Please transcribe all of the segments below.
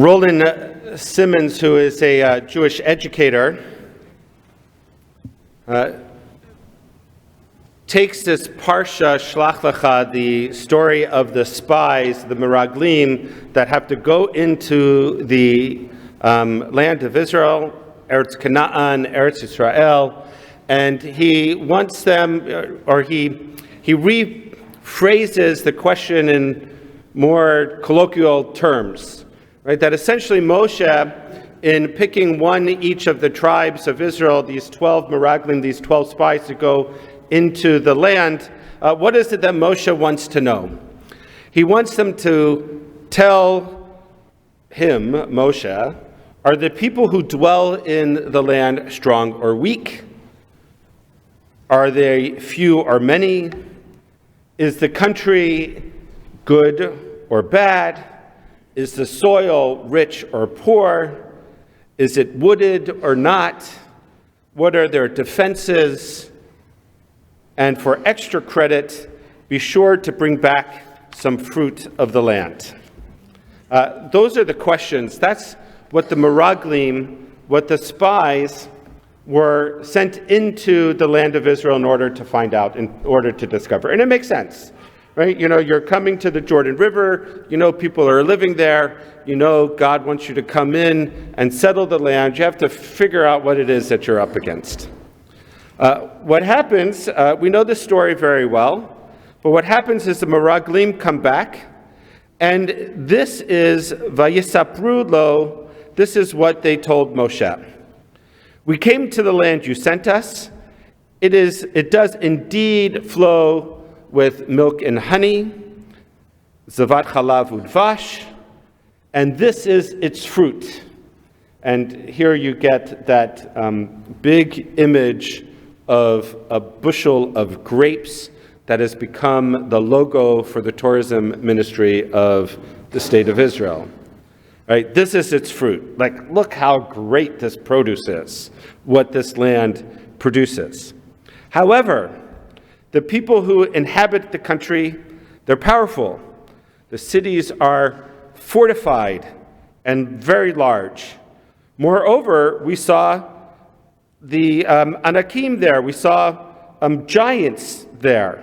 Roland Simmons, who is a Jewish educator, takes this Parsha Shlach Lecha, the story of the spies, the Meraglim, that have to go into the land of Israel, Eretz Canaan, Eretz Israel, and he wants them, or he rephrases the question in more colloquial terms, right? That essentially Moshe, in picking one each of the tribes of Israel, these 12 Meraglim, these 12 spies to go into the land, what is it that Moshe wants to know? He wants them to tell him, Moshe, are the people who dwell in the land strong or weak? Are they few or many? Is the country good or bad? Is the soil rich or poor? Is it wooded or not? What are their defenses? And for extra credit, be sure to bring back some fruit of the land. Those are the questions. That's what the Meraglim, what the spies were sent into the land of Israel in order to find out, in order to discover. And it makes sense, right? You know, you're coming to the Jordan River, you know people are living there, you know God wants you to come in and settle the land. You have to figure out what it is that you're up against. What happens, we know the story very well, but what happens is the Meraglim come back, and this is Vayisapru lo, this is what they told Moshe. We came to the land you sent us. It does indeed flow with milk and honey, zavat chalav udvash, and this is its fruit. And here you get that big image of a bushel of grapes that has become the logo for the tourism ministry of the state of Israel. Right? This is its fruit. Like, look how great this produce is, what this land produces. However, the people who inhabit the country, they're powerful. The cities are fortified and very large. Moreover, we saw the Anakim there. We saw giants there.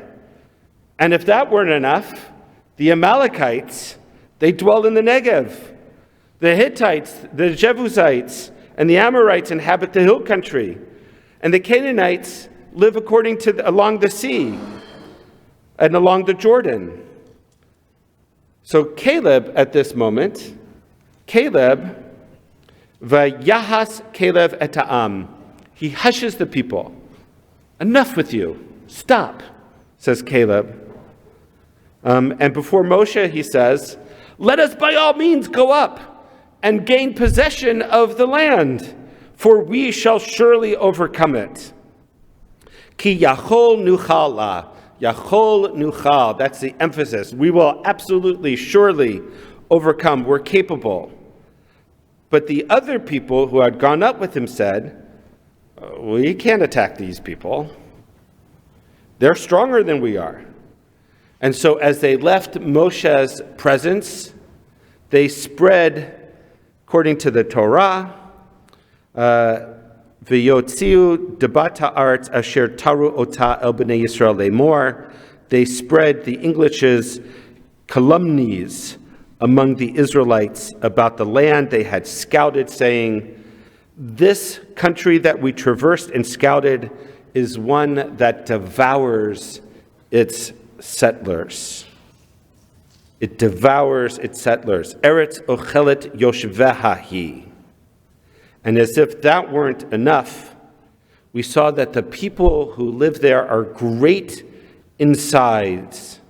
And if that weren't enough, the Amalekites, they dwell in the Negev. The Hittites, the Jebusites, and the Amorites inhabit the hill country. And the Canaanites live along the sea and along the Jordan. So Caleb, at this moment, Vayahas Caleb et ha'am, he hushes the people. Enough with you. Stop, says Caleb. And before Moshe, he says, let us by all means go up and gain possession of the land, for we shall surely overcome it. Ki yachol nuchal la. Yachol nuchal, that's the emphasis. We will absolutely, surely overcome. We're capable. But the other people who had gone up with him said, we can't attack these people. They're stronger than we are. And so as they left Moshe's presence, they spread, according to the Torah, V'yotziu debata arts asher taru ota el b'nei Yisrael lemor. They spread the English's calumnies among the Israelites about the land they had scouted, saying, this country that we traversed and scouted is one that devours its settlers. It devours its settlers. Eretz ochelet yoshveha. And as if that weren't enough, we saw that the people who live there are great in size.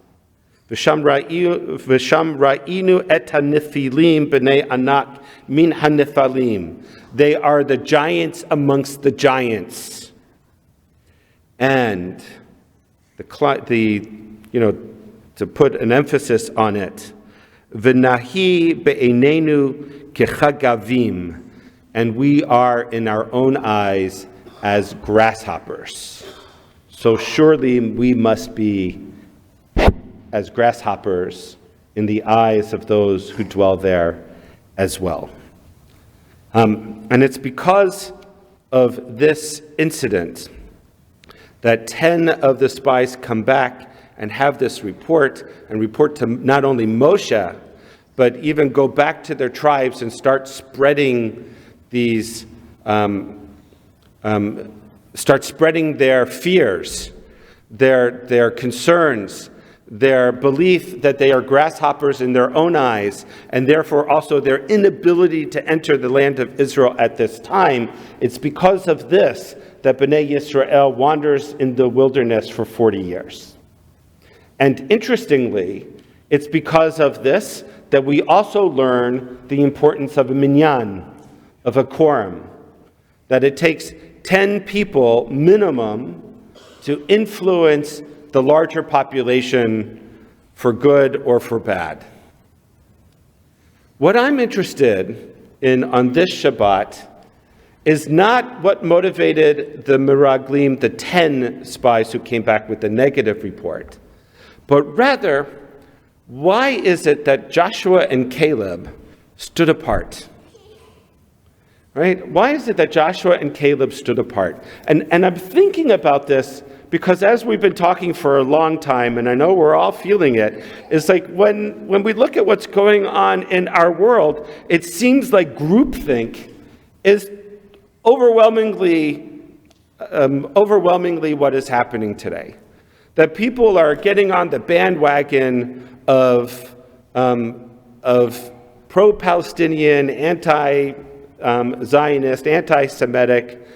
V'sham ra'inu et hanifilim b'nei anak min hanifalim. They are the giants amongst the giants. And to put an emphasis on it, v'nahi be'einenu kechagavim, and we are in our own eyes as grasshoppers. So surely we must be as grasshoppers in the eyes of those who dwell there as well. And it's because of this incident that 10 of the spies come back and have this report, and report to not only Moshe, but even go back to their tribes and start spreading these, start spreading their fears, their concerns, their belief that they are grasshoppers in their own eyes, and therefore also their inability to enter the land of Israel at this time. It's because of this that Bnei Yisrael wanders in the wilderness for 40 years. And interestingly, it's because of this that we also learn the importance of a minyan, of a quorum, that it takes 10 people minimum to influence the larger population for good or for bad. What I'm interested in on this Shabbat is not what motivated the Meraglim, the 10 spies who came back with the negative report, but rather, why is it that Joshua and Caleb stood apart? Right? Why is it that Joshua and Caleb stood apart? And I'm thinking about this because as we've been talking for a long time, and I know we're all feeling it, it's like when we look at what's going on in our world, it seems like groupthink is overwhelmingly what is happening today. That people are getting on the bandwagon of pro-Palestinian, anti-Zionist, anti-Semitic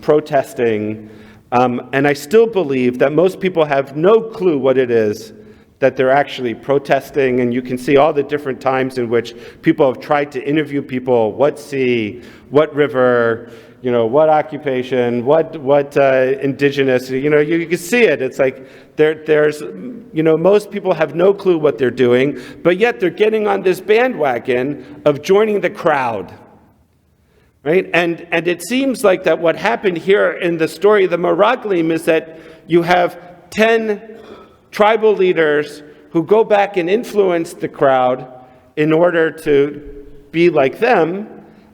protesting. And I still believe that most people have no clue what it is that they're actually protesting. And you can see all the different times in which people have tried to interview people, what sea, what river, what occupation, what indigenous, you can see it. It's like there's most people have no clue what they're doing, but yet they're getting on this bandwagon of joining the crowd. Right? And it seems like that what happened here in the story of the Meraglim is that you have 10 tribal leaders who go back and influence the crowd in order to be like them.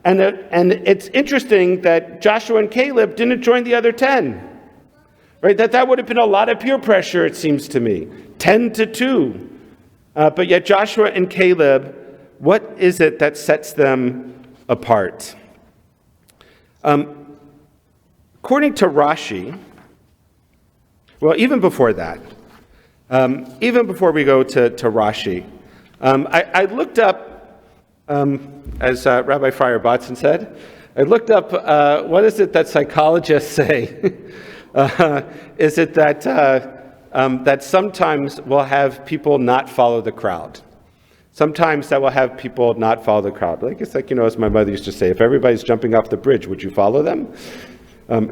And it's interesting that Joshua and Caleb didn't join the other 10. Right? That would have been a lot of peer pressure, it seems to me. 10-2. But yet Joshua and Caleb, what is it that sets them apart? According to Rashi, well, even before that, even before we go to Rashi, I looked up, as Rabbi Friar Batson said, I looked up what is it that psychologists say? Is it that that sometimes we'll have people not follow the crowd? Sometimes that will have people not follow the crowd. It's like, as my mother used to say, if everybody's jumping off the bridge, would you follow them?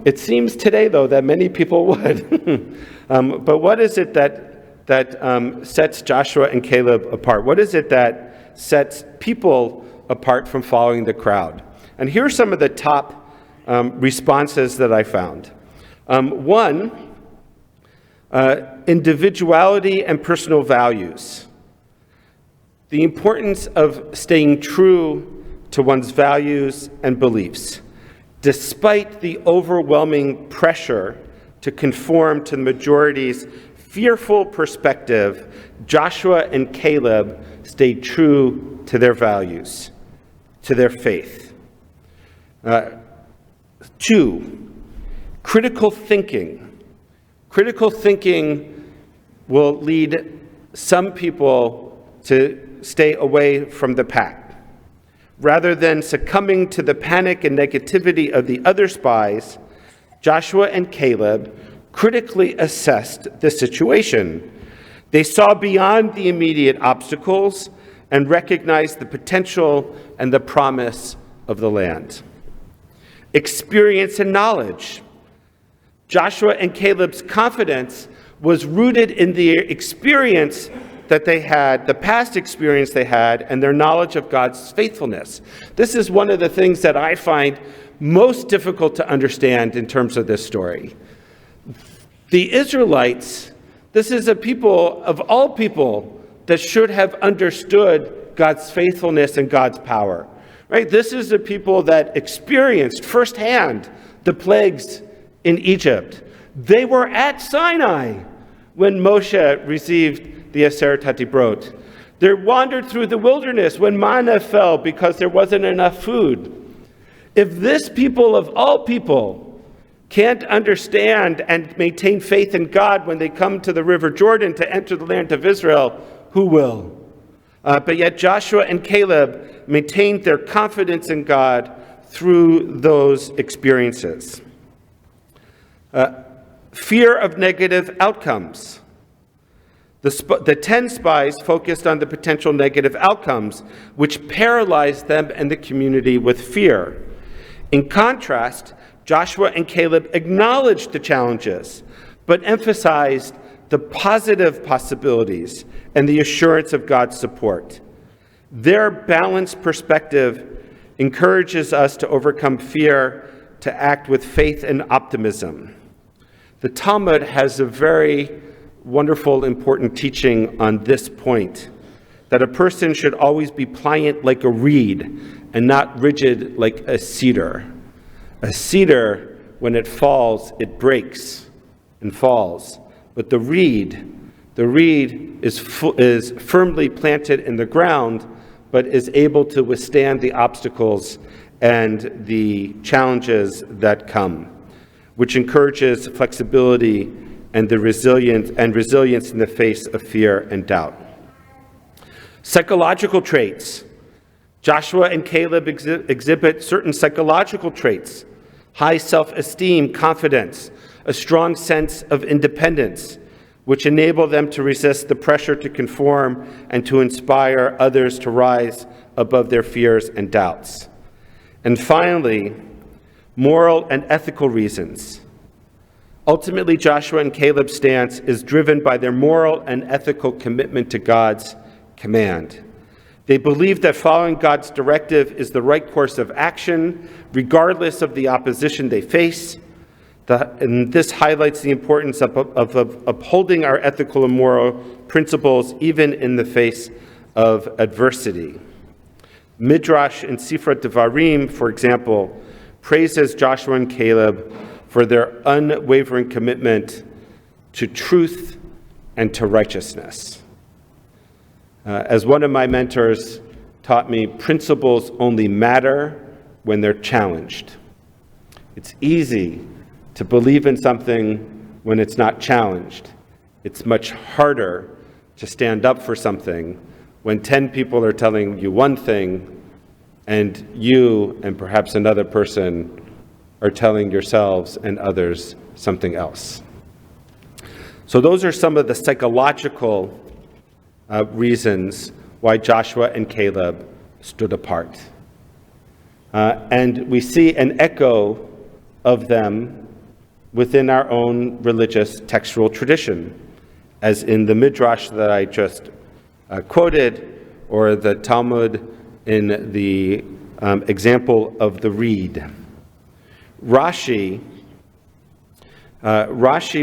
It seems today, though, that many people would. But what is it that sets Joshua and Caleb apart? What is it that sets people apart from following the crowd? And here are some of the top responses that I found. One, individuality and personal values. The importance of staying true to one's values and beliefs, despite the overwhelming pressure to conform to the majority's fearful perspective. Joshua and Caleb stayed true to their values, to their faith. 2, critical thinking. Critical thinking will lead some people to stay away from the pack. Rather than succumbing to the panic and negativity of the other spies, Joshua and Caleb critically assessed the situation. They saw beyond the immediate obstacles and recognized the potential and the promise of the land. Experience and knowledge. Joshua and Caleb's confidence was rooted in the experience that they had, the past experience they had, and their knowledge of God's faithfulness. This is one of the things that I find most difficult to understand in terms of this story. The Israelites, this is a people of all people that should have understood God's faithfulness and God's power. Right? This is the people that experienced firsthand the plagues in Egypt. They were at Sinai when Moshe received the Excerpt HaDibrot. They wandered through the wilderness when manna fell because there wasn't enough food. If this people of all people can't understand and maintain faith in God when they come to the River Jordan to enter the land of Israel, who will? But yet Joshua and Caleb maintained their confidence in God through those experiences. Fear of negative outcomes. The 10 spies focused on the potential negative outcomes, which paralyzed them and the community with fear. In contrast, Joshua and Caleb acknowledged the challenges, but emphasized the positive possibilities and the assurance of God's support. Their balanced perspective encourages us to overcome fear, to act with faith and optimism. The Talmud has a very wonderful, important teaching on this point, that a person should always be pliant like a reed and not rigid like a cedar. A cedar, when it falls, it breaks and falls. But the reed is firmly planted in the ground, but is able to withstand the obstacles and the challenges that come, which encourages flexibility and resilience in the face of fear and doubt. Psychological traits. Joshua and Caleb exhibit certain psychological traits: high self-esteem, confidence, a strong sense of independence, which enable them to resist the pressure to conform and to inspire others to rise above their fears and doubts. And finally, moral and ethical reasons. Ultimately, Joshua and Caleb's stance is driven by their moral and ethical commitment to God's command. They believe that following God's directive is the right course of action, regardless of the opposition they face. And this highlights the importance of upholding our ethical and moral principles, even in the face of adversity. Midrash in Sifra Devarim, for example, praises Joshua and Caleb for their unwavering commitment to truth and to righteousness. As one of my mentors taught me, principles only matter when they're challenged. It's easy to believe in something when it's not challenged. It's much harder to stand up for something when 10 people are telling you one thing and you and perhaps another person are telling yourselves and others something else. So those are some of the psychological reasons why Joshua and Caleb stood apart. And we see an echo of them within our own religious textual tradition, as in the Midrash that I just quoted, or the Talmud in the example of the reed. Rashi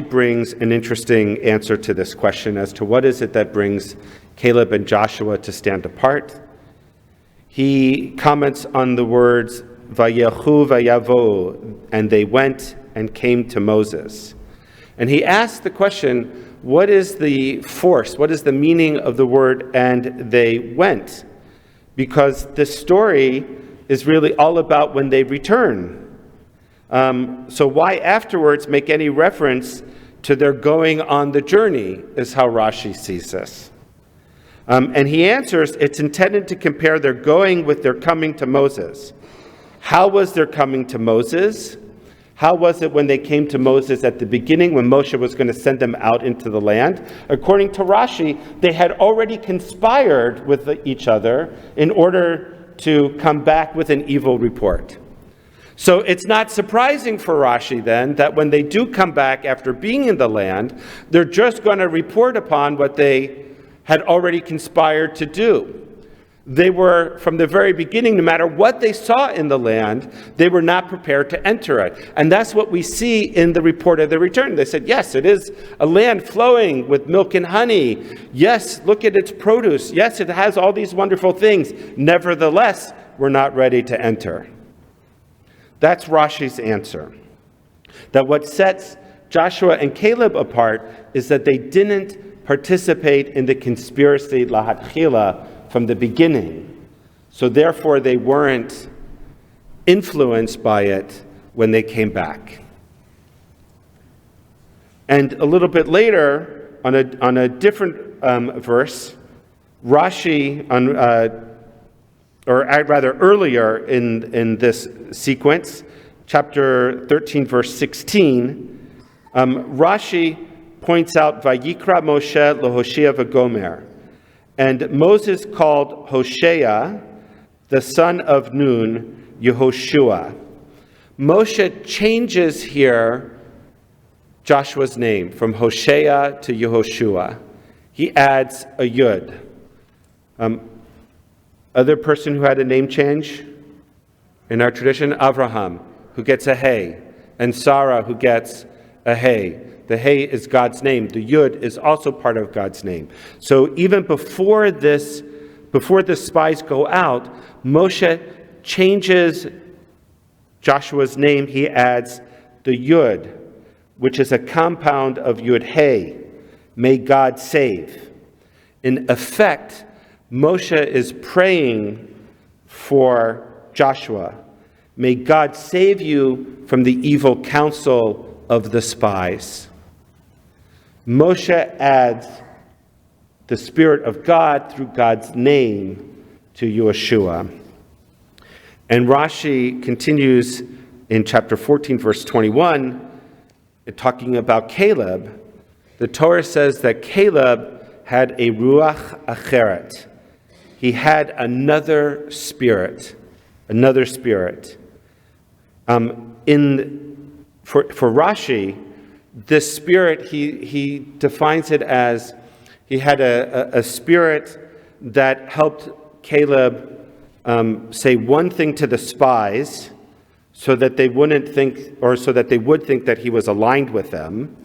brings an interesting answer to this question as to what is it that brings Caleb and Joshua to stand apart. He comments on the words Vayechu vayavo, and they went and came to Moses. And he asks the question, what is the force, what is the meaning of the word "and they went"? Because this story is really all about when they return. So why afterwards make any reference to their going on the journey, is how Rashi sees this. And he answers, it's intended to compare their going with their coming to Moses. How was their coming to Moses? How was it when they came to Moses at the beginning, when Moshe was going to send them out into the land? According to Rashi, they had already conspired with each other in order to come back with an evil report. So it's not surprising for Rashi then that when they do come back after being in the land, they're just going to report upon what they had already conspired to do. they were, from the very beginning, no matter what they saw in the land, they were not prepared to enter it. And that's what we see in the report of the return. They said, yes, it is a land flowing with milk and honey. Yes, look at its produce. Yes, it has all these wonderful things. Nevertheless, we're not ready to enter. That's Rashi's answer. That what sets Joshua and Caleb apart is that they didn't participate in the conspiracy lahatchila from the beginning. So therefore they weren't influenced by it when they came back. And a little bit later, on a different verse, Rashi, or rather earlier in this sequence, chapter 13, verse 16, Rashi points out, Vayikra Moshe leHoshea v'Gomer. And Moses called Hoshea, the son of Nun, Yehoshua. Moshe changes here Joshua's name from Hoshea to Yehoshua. He adds a yud. Other person who had a name change in our tradition, Avraham, who gets a hey, and Sarah, who gets a hey. The hey is God's name. The yud is also part of God's name. So even before the spies go out, Moshe changes Joshua's name. He adds the yud, which is a compound of yud hey. May God save. In effect, Moshe is praying for Joshua. May God save you from the evil counsel of the spies. Moshe adds the Spirit of God through God's name to Yeshua. And Rashi continues in chapter 14, verse 21, talking about Caleb. The Torah says that Caleb had a ruach acheret. He had another spirit. For Rashi, this spirit, he defines it as he had a spirit that helped Caleb say one thing to the spies so that they wouldn't think, or so that they would think that he was aligned with them.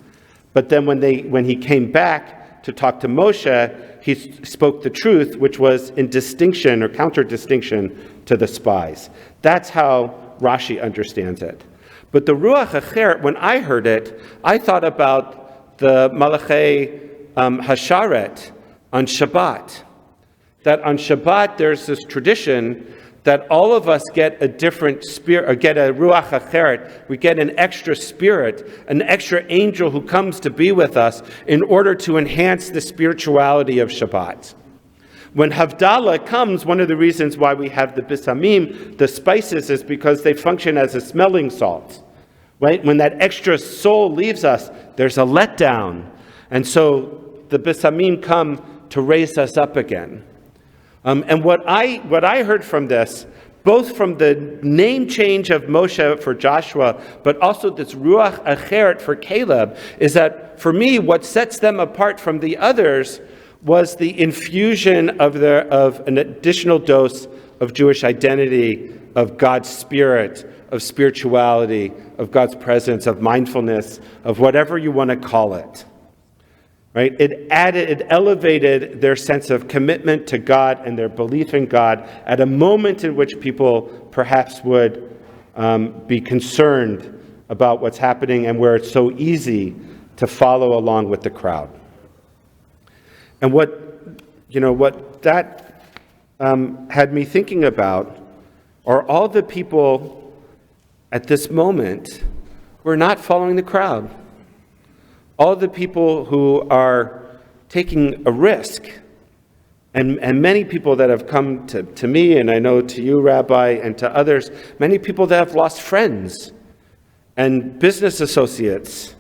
But then when he came back to talk to Moshe, he spoke the truth, which was in distinction or counter-distinction to the spies. That's how Rashi understands it. But the Ruach Acheret, when I heard it, I thought about the Malachei Hasharet on Shabbat. That on Shabbat there's this tradition that all of us get a different spirit, or get a Ruach Acheret. We get an extra spirit, an extra angel who comes to be with us in order to enhance the spirituality of Shabbat. When Havdalah comes, one of the reasons why we have the bisamim, the spices, is because they function as a smelling salt. Right? When that extra soul leaves us, there's a letdown. And so the bisamim come to raise us up again. And what I heard from this, both from the name change of Moshe for Joshua, but also this Ruach Acheret for Caleb, is that for me, what sets them apart from the others was the infusion of an additional dose of Jewish identity, of God's spirit, of spirituality, of God's presence, of mindfulness, of whatever you want to call it. Right? It elevated their sense of commitment to God and their belief in God at a moment in which people perhaps would be concerned about what's happening and where it's so easy to follow along with the crowd. And what that had me thinking about are all the people at this moment who are not following the crowd. All the people who are taking a risk. And many people that have come to me, and I know to you, Rabbi, and to others, many people that have lost friends and business associates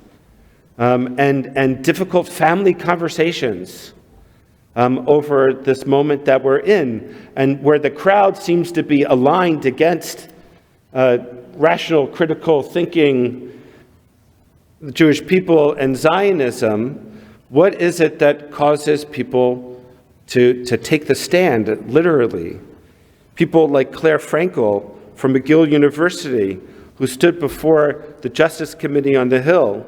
and difficult family conversations over this moment that we're in, and where the crowd seems to be aligned against rational, critical thinking, the Jewish people and Zionism. What is it that causes people to take the stand, literally. People like Claire Frankel from McGill University, who stood before the Justice Committee on the Hill,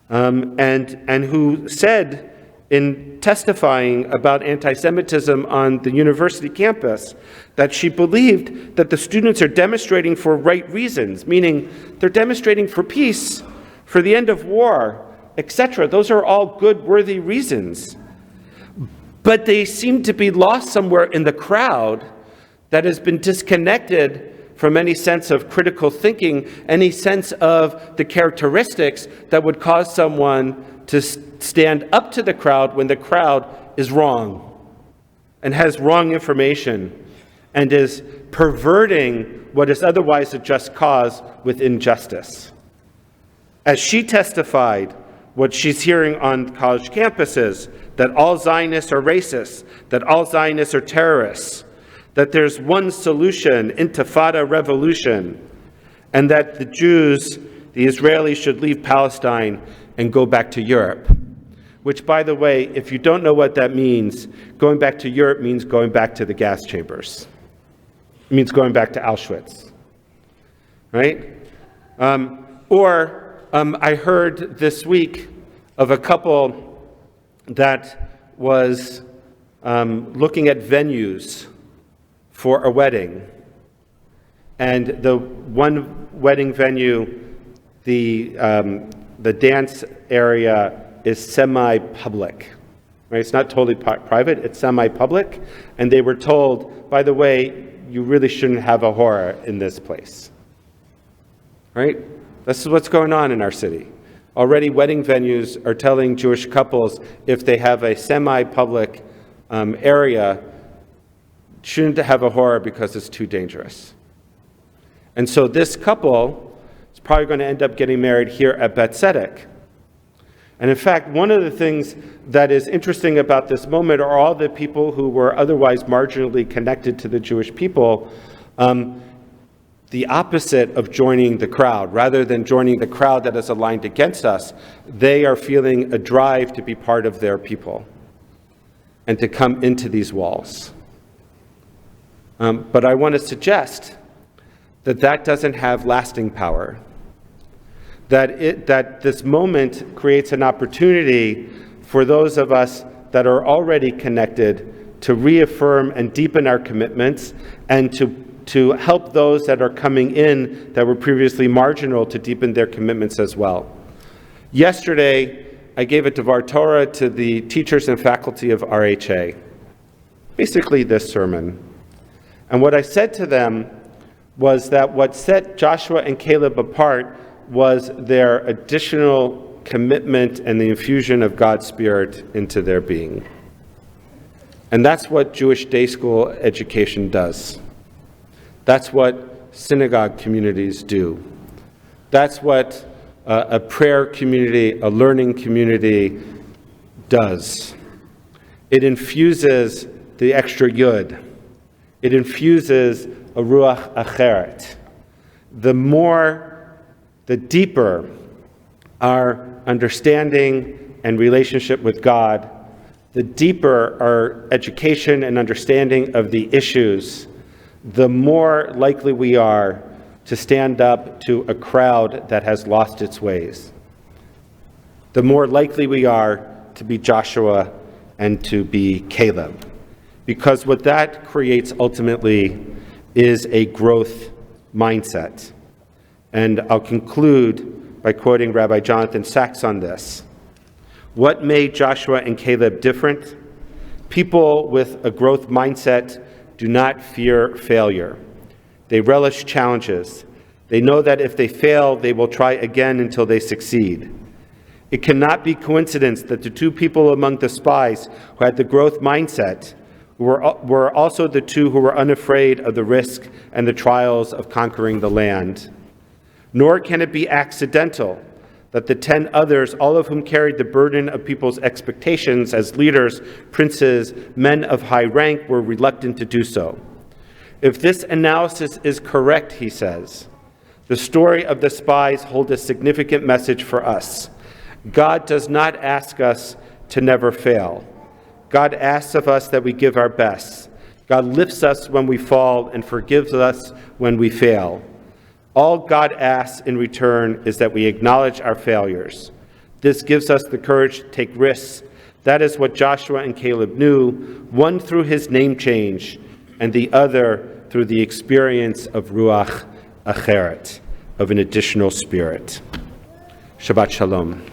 and who said in testifying about anti-Semitism on the university campus that she believed that the students are demonstrating for right reasons, meaning they're demonstrating for peace, for the end of war, etc. Those are all good, worthy reasons. But they seem to be lost somewhere in the crowd that has been disconnected from any sense of critical thinking, any sense of the characteristics that would cause someone to stand up to the crowd when the crowd is wrong and has wrong information and is perverting what is otherwise a just cause with injustice. As she testified, what she's hearing on college campuses, that all Zionists are racist, that all Zionists are terrorists, that there's one solution, intifada revolution, and that the Jews, the Israelis, should leave Palestine and go back to Europe. Which, by the way, if you don't know what that means, going back to Europe means going back to the gas chambers. It means going back to Auschwitz, right? I heard this week of a couple that was looking at venues for a wedding. And the one wedding venue, the dance area is semi-public, right? It's not totally private, it's semi-public. And they were told, by the way, you really shouldn't have a horror in this place, right? This is what's going on in our city. Already wedding venues are telling Jewish couples if they have a semi-public area, shouldn't have a horror because it's too dangerous. And so this couple is probably going to end up getting married here at Beth Tzedec. And in fact, one of the things that is interesting about this moment are all the people who were otherwise marginally connected to the Jewish people, the opposite of joining the crowd. Rather than joining the crowd that is aligned against us, they are feeling a drive to be part of their people and to come into these walls. But I want to suggest that doesn't have lasting power. That this moment creates an opportunity for those of us that are already connected to reaffirm and deepen our commitments and to help those that are coming in that were previously marginal to deepen their commitments as well. Yesterday, I gave a Devar Torah to the teachers and faculty of RHA. Basically this sermon. And what I said to them was that what set Joshua and Caleb apart was their additional commitment and the infusion of God's Spirit into their being. And that's what Jewish day school education does. That's what synagogue communities do. That's what a prayer community, a learning community does. It infuses the extra yud. It infuses a ruach acheret. The deeper our understanding and relationship with God, the deeper our education and understanding of the issues, the more likely we are to stand up to a crowd that has lost its ways. The more likely we are to be Joshua and to be Caleb. Because what that creates ultimately is a growth mindset. And I'll conclude by quoting Rabbi Jonathan Sachs on this. What made Joshua and Caleb different? People with a growth mindset do not fear failure. They relish challenges. They know that if they fail, they will try again until they succeed. It cannot be coincidence that the two people among the spies who had the growth mindset were also the two who were unafraid of the risk and the trials of conquering the land. Nor can it be accidental that the 10 others, all of whom carried the burden of people's expectations as leaders, princes, men of high rank, were reluctant to do so. If this analysis is correct, he says, the story of the spies holds a significant message for us. God does not ask us to never fail. God asks of us that we give our best. God lifts us when we fall and forgives us when we fail. All God asks in return is that we acknowledge our failures. This gives us the courage to take risks. That is what Joshua and Caleb knew, one through his name change, and the other through the experience of Ruach Acheret, of an additional spirit. Shabbat Shalom.